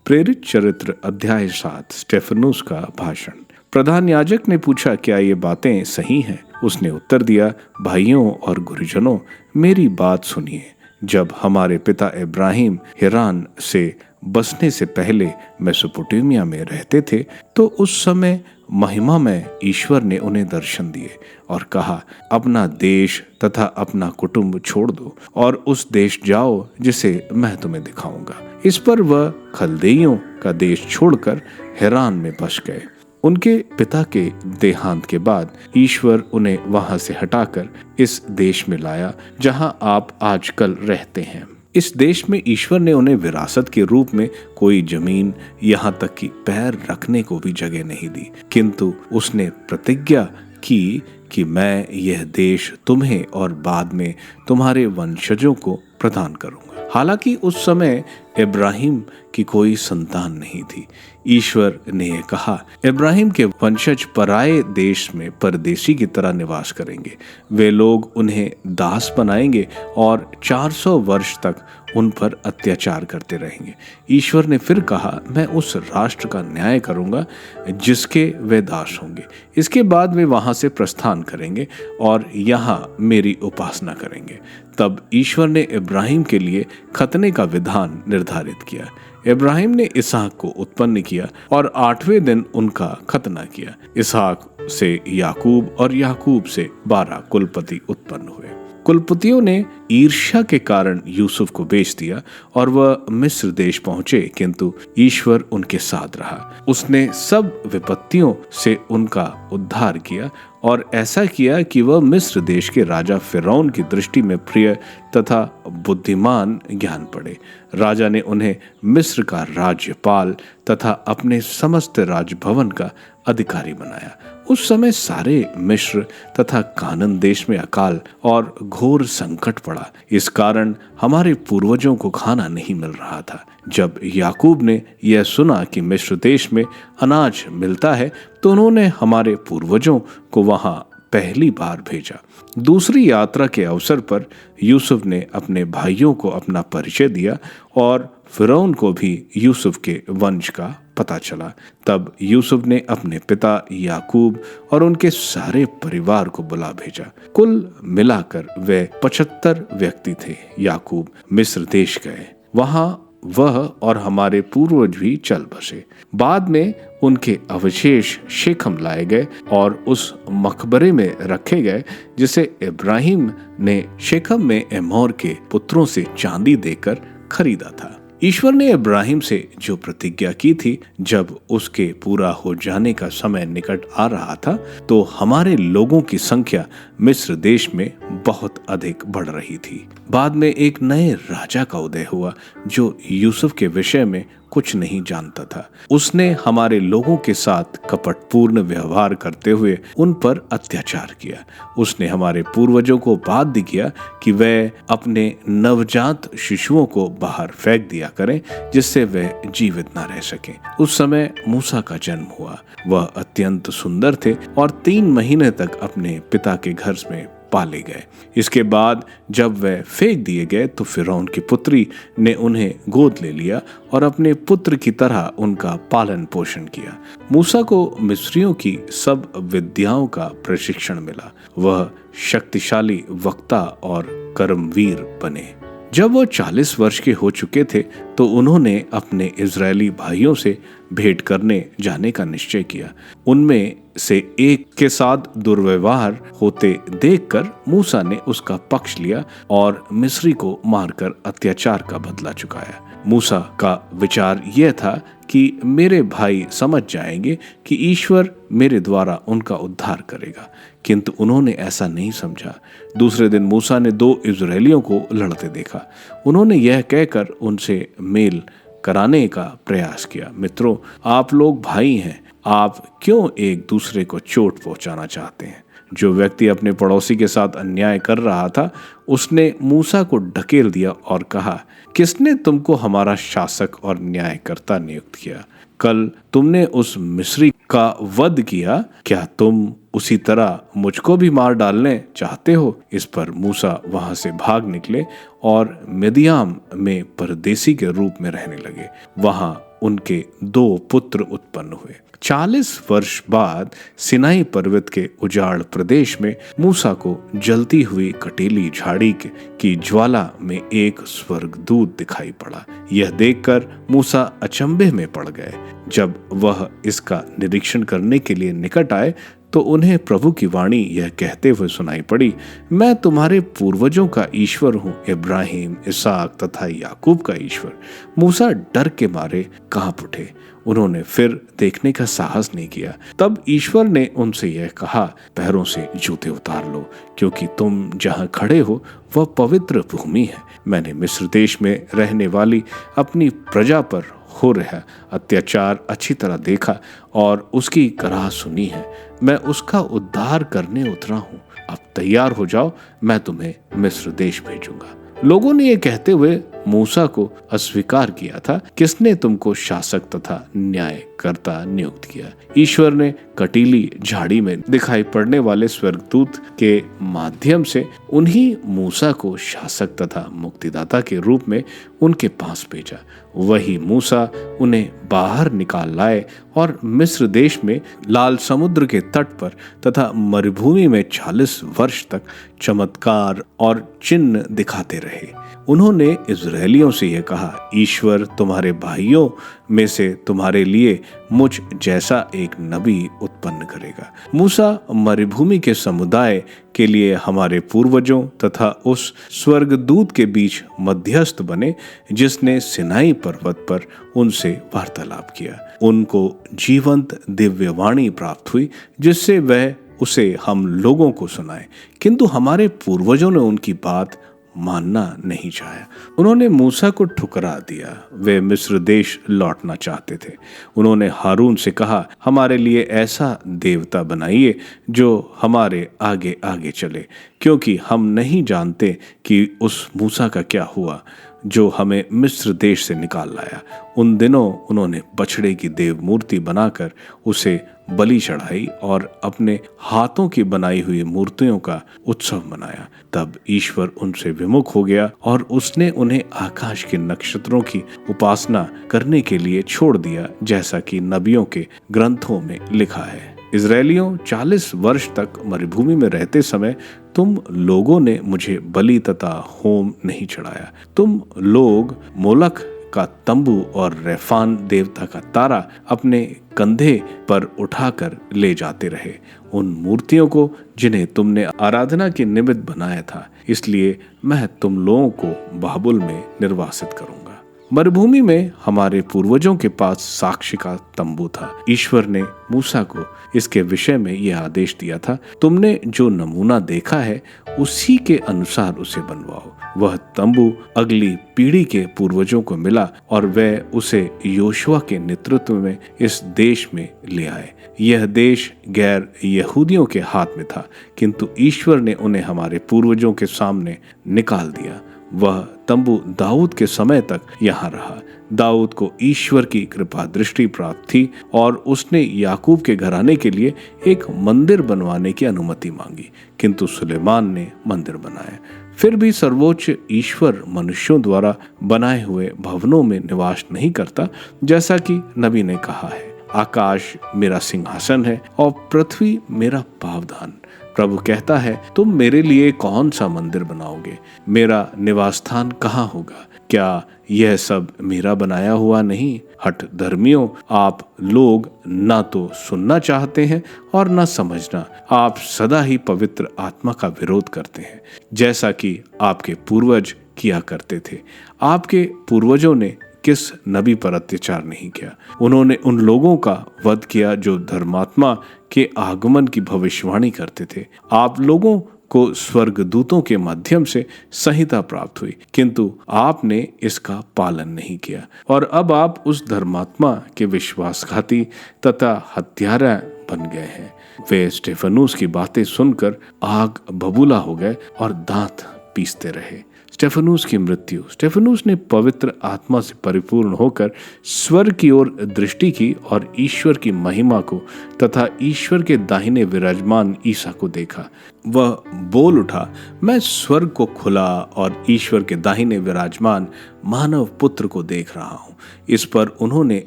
प्रेरित चरित्र अध्याय 7 स्टेफनुस का भाषण। प्रधान याजक ने पूछा, क्या ये बातें सही हैं? उसने उत्तर दिया, भाइयों और गुरुजनों, मेरी बात सुनिए। जब हमारे पिता इब्राहिम हिरान से बसने से पहले मेसोपोटामिया में रहते थे, तो उस समय महिमा में ईश्वर ने उन्हें दर्शन दिए और कहा, अपना देश तथा अपना कुटुंब छोड़ दो और उस देश जाओ जिसे मैं तुम्हें दिखाऊंगा। इस पर वह खलदेइयों का देश छोड़कर हिरान में बस गए। उनके पिता के देहांत के बाद ईश्वर उन्हें वहां से हटाकर इस देश में लाया जहां आप आजकल रहते हैं। इस देश में ईश्वर ने उन्हें विरासत के रूप में कोई जमीन, यहाँ तक कि पैर रखने को भी जगह नहीं दी, किंतु उसने प्रतिज्ञा की कि मैं यह देश तुम्हें और बाद में तुम्हारे वंशजों को प्रदान करूंगा। हालांकि उस समय इब्राहिम की कोई संतान नहीं थी। ईश्वर ने यह कहा, इब्राहिम के वंशज पराये देश में परदेशी की तरह निवास करेंगे। वे लोग उन्हें दास बनाएंगे और 400 वर्ष तक उन पर अत्याचार करते रहेंगे। ईश्वर ने फिर कहा, मैं उस राष्ट्र का न्याय करूंगा जिसके वे दास होंगे। इसके बाद वे वहां से प्रस्थान करेंगे और यहाँ मेरी उपासना करेंगे। तब ईश्वर ने इब्राहिम के लिए खतने का विधान निर्धारित किया। इब्राहिम ने इसहाक को उत्पन्न किया और 8वें दिन उनका खतना किया। इसहाक से याकूब और याकूब से 12 कुलपति उत्पन्न हुए। कुलपतियों ने ईर्ष्या के कारण यूसुफ को बेच दिया और वह मिस्र देश पहुंचे, किंतु ईश्वर उनके साथ रहा। उसने सब विपत्तियों से उनका उद्धार किया और ऐसा किया कि वह मिस्र देश के राजा फिरौन की दृष्टि में प्रिय तथा बुद्धिमान ज्ञान पड़े। राजा ने उन्हें मिस्र का राज्यपाल तथा अपने समस्त राजभवन का अधिकारी बनाया। उस समय सारे मिस्र तथा कानान देश में अकाल और घोर संकट पड़ा। इस कारण हमारे पूर्वजों को खाना नहीं मिल रहा था। जब याकूब ने यह सुना कि मिस्र देश में अनाज मिलता है, तो उन्होंने हमारे पूर्वजों को वहां पहली बार भेजा। दूसरी यात्रा के अवसर पर यूसुफ ने अपने भाइयों को अपना परिचय दिया और फिरौन को भी यूसुफ के वंश का पता चला। तब यूसुफ ने अपने पिता याकूब और उनके सारे परिवार को बुला भेजा। कुल मिलाकर वे 75 व्यक्ति थे। याकूब मिस्र देश गए। वहां वह और हमारे पूर्वज भी चल बसे। बाद में उनके अवशेष शेखम लाए गए और उस मकबरे में रखे गए जिसे इब्राहिम ने शेखम में एमोर के पुत्रों से चांदी देकर खरीदा था। ईश्वर ने इब्राहिम से जो प्रतिज्ञा की थी, जब उसके पूरा हो जाने का समय निकट आ रहा था, तो हमारे लोगों की संख्या मिस्र देश में बहुत अधिक बढ़ रही थी। बाद में एक नए राजा का उदय हुआ जो यूसुफ के विषय में कुछ नहीं जानता था। उसने हमारे लोगों के साथ कपटपूर्ण व्यवहार करते हुए उन पर अत्याचार किया। उसने हमारे पूर्वजों को बाध्य किया कि वे अपने नवजात शिशुओं को बाहर फेंक दिया करें, जिससे वे जीवित न रह सकें। उस समय मूसा का जन्म हुआ। वह अत्यंत सुंदर थे और 3 महीने तक अपने पिता के घर में पाले गए। इसके बाद जब वे फेंक दिए गए, तो फिरौन की पुत्री ने उन्हें गोद ले लिया और अपने पुत्र की तरह उनका पालन पोषण किया। मूसा को मिस्रियों की सब विद्याओं का प्रशिक्षण मिला। वह शक्तिशाली वक्ता और कर्मवीर बने। जब वो 40 वर्ष के हो चुके थे, तो उन्होंने अपने इजरायली भाइयों से भेंट करने जाने का निश्चय किया। उनमें से एक के साथ दुर्व्यवहार होते देखकर मूसा ने उसका पक्ष लिया और मिस्री को मारकर अत्याचार का बदला चुकाया। मूसा का विचार यह था कि मेरे भाई समझ जाएंगे कि ईश्वर मेरे द्वारा उनका उद्धार करेगा, किंतु उन्होंने ऐसा नहीं समझा। दूसरे दिन मूसा ने 2 इजरायलियों को लड़ते देखा। उन्होंने यह कहकर उनसे मेल कराने का प्रयास किया, मित्रों, आप लोग भाई हैं, आप क्यों एक दूसरे को चोट पहुंचाना चाहते हैं? जो व्यक्ति अपने पड़ोसी के साथ अन्याय कर रहा था, उसने मूसा को ढकेल दिया और कहा, किसने तुमको हमारा शासक और न्यायकर्ता नियुक्त किया? कल तुमने उस मिस्री का वध किया, क्या तुम उसी तरह मुझको भी मार डालने चाहते हो? इस पर मूसा वहां से भाग निकले और मिदियाम में परदेसी के रूप में रहने लगे। वहां उनके 2 पुत्र उत्पन्न हुए। 40 वर्ष बाद सिनाई पर्वत के उजाड़ प्रदेश में मूसा को जलती हुई कटीली झाड़ी की ज्वाला में एक स्वर्गदूत दिखाई पड़ा। यह देखकर मूसा अचंभे में पड़ गए। जब वह इसका निरीक्षण करने के लिए निकट आए तो उन्हें प्रभु की वाणी यह कहते हुए सुनाई पड़ी, मैं तुम्हारे पूर्वजों का ईश्वर हूँ, इब्राहिम, इसहाक तथा याकूब का ईश्वर। मूसा डर के मारे कांप उठे। उन्होंने फिर देखने का साहस नहीं किया। तब ईश्वर ने उनसे यह कहा, पैरों से जूते उतार लो, क्योंकि तुम जहाँ खड़े हो वह पवित्र भूमि है। मैंने मिस्र देश में रहने वाली अपनी प्रजा पर हो रहा अत्याचार अच्छी तरह देखा और उसकी कराह सुनी है। मैं उसका उद्धार करने उतरा हूँ। अब तैयार हो जाओ, मैं तुम्हें मिस्र देश भेजूंगा। लोगों ने यह कहते हुए मूसा को अस्वीकार किया था, किसने तुमको शासक तथा न्यायकर्ता नियुक्त किया? ईश्वर ने कटीली झाड़ी में दिखाई पड़ने वाले स्वर्गदूत के माध्यम से उन्हीं मूसा को शासक तथा मुक्तिदाता के रूप में उनके पास भेजा। वही मूसा उन्हें बाहर निकाल लाए और मिस्र देश में लाल समुद्र के तट पर तथा मरुभूमि में 40 वर्ष तक चमत्कार और चिन्ह दिखाते रहे। उन्होंने इजरायलियों से यह कहा, ईश्वर तुम्हारे भाइयों में से तुम्हारे लिए मुझ जैसा एक नबी उत्पन्न करेगा। मूसा मरुभूमि के समुदाय के लिए हमारे पूर्वजों तथा उस स्वर्गदूत के बीच मध्यस्थ बने जिसने सिनाई पर्वत पर उनसे वार्तालाप किया। उनको जीवंत दिव्यवाणी प्राप्त हुई जिससे वह उसे हम लोगों को सुनाए, किंतु हमारे पूर्वजों ने उनकी बात मानना नहीं चाहा। उन्होंने मूसा को ठुकरा दिया। वे मिस्र देश लौटना चाहते थे। उन्होंने हारून से कहा, हमारे लिए ऐसा देवता बनाइए जो हमारे आगे आगे चले, क्योंकि हम नहीं जानते कि उस मूसा का क्या हुआ जो हमें मिस्र देश से निकाल लाया। उन दिनों उन्होंने बछड़े की देव मूर्ति बनाकर उसे बलि चढ़ाई और अपने हाथों की बनाई हुई मूर्तियों का उत्सव मनाया। तब ईश्वर उनसे विमुख हो गया और उसने उन्हें आकाश के नक्षत्रों की उपासना करने के लिए छोड़ दिया, जैसा कि नबियों के ग्रंथों में लिखा है। इजरायलियों, 40 वर्ष तक मरुभूमि में रहते समय तुम लोगों ने मुझे बलि तथा होम नहीं चढ़ाया। तुम लोग मोलक का तंबू और रेफान देवता का तारा अपने कंधे पर उठाकर ले जाते रहे, उन मूर्तियों को जिन्हें तुमने आराधना के निमित्त बनाया था। इसलिए मैं तुम लोगों को बाबुल में निर्वासित करूंगा। मरुभूमि में हमारे पूर्वजों के पास साक्ष्य का तंबू था। ईश्वर ने मूसा को इसके विषय में यह आदेश दिया था, तुमने जो नमूना देखा है उसी के अनुसार उसे बनवाओ। वह तंबू अगली पीढ़ी के पूर्वजों को मिला और वे उसे योशुआ के नेतृत्व में इस देश में ले आए। यह देश गैर यहूदियों के हाथ में था, किंतु ईश्वर ने उन्हें हमारे पूर्वजों के सामने निकाल दिया। वह तंबू दाऊद के समय तक यहाँ रहा। दाऊद को ईश्वर की कृपा दृष्टि प्राप्त थी और उसने याकूब के घराने के लिए एक मंदिर बनवाने की अनुमति मांगी, किंतु सुलेमान ने मंदिर बनाया। फिर भी सर्वोच्च ईश्वर मनुष्यों द्वारा बनाए हुए भवनों में निवास नहीं करता, जैसा कि नबी ने कहा है, आकाश मेरा सिंहासन है और पृथ्वी मेरा पावदान। प्रभु कहता है, तुम मेरे लिए कौन सा मंदिर बनाओगे? मेरा निवास स्थान कहाँ होगा? क्या यह सब मेरा बनाया हुआ नहीं? हठ धर्मियों, आप लोग ना तो सुनना चाहते हैं और ना समझना। आप सदा ही पवित्र आत्मा का विरोध करते हैं, जैसा कि आपके पूर्वज किया करते थे। आपके पूर्वजों ने किस नबी पर अत्याचार नहीं किया? उन्होंने उन लोगों का वध किया जो धर्मात्मा के आगमन की भविष्यवाणी करते थे। आप लोगों को स्वर्गदूतों के माध्यम से संहिता प्राप्त हुई, किंतु आपने इसका पालन नहीं किया और अब आप उस धर्मात्मा के विश्वासघाती तथा हत्यारा बन गए हैं। वे स्टेफनुस की बातें सुनकर आग बबूला हो गए और दांत पीसते रहे। स्टेफनुस की मृत्यु। स्टेफनुस ने पवित्र आत्मा से परिपूर्ण होकर स्वर्ग की ओर दृष्टि की और ईश्वर की महिमा को तथा ईश्वर के दाहिने विराजमान ईसा को देखा। वह बोल उठा, मैं स्वर्ग को खुला और ईश्वर के दाहिने विराजमान मानव पुत्र को देख रहा हूं। इस पर उन्होंने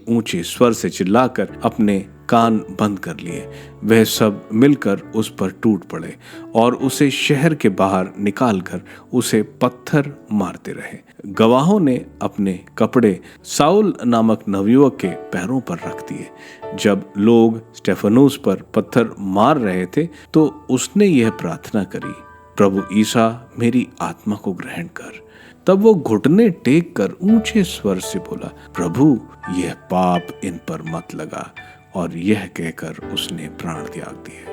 ऊंचे स्वर से चिल्लाकर अपने कान बंद कर लिए। वह सब मिलकर उस पर टूट पड़े और उसे शहर के बाहर निकालकर उसे पत्थर मारते रहे। गवाहों ने अपने कपड़े साउल नामक नवयुवक के पैरों पर रख दिए। जब लोग स्टेफनुस पर पत्थर मार रहे थे तो उसने यह प्रार्थना करी, प्रभु ईसा मेरी आत्मा को ग्रहण कर। तब वो घुटने टेक कर ऊंचे स्वर से बोला, प्रभु यह पाप इन पर मत लगा। और यह कहकर उसने प्राण त्याग दिए।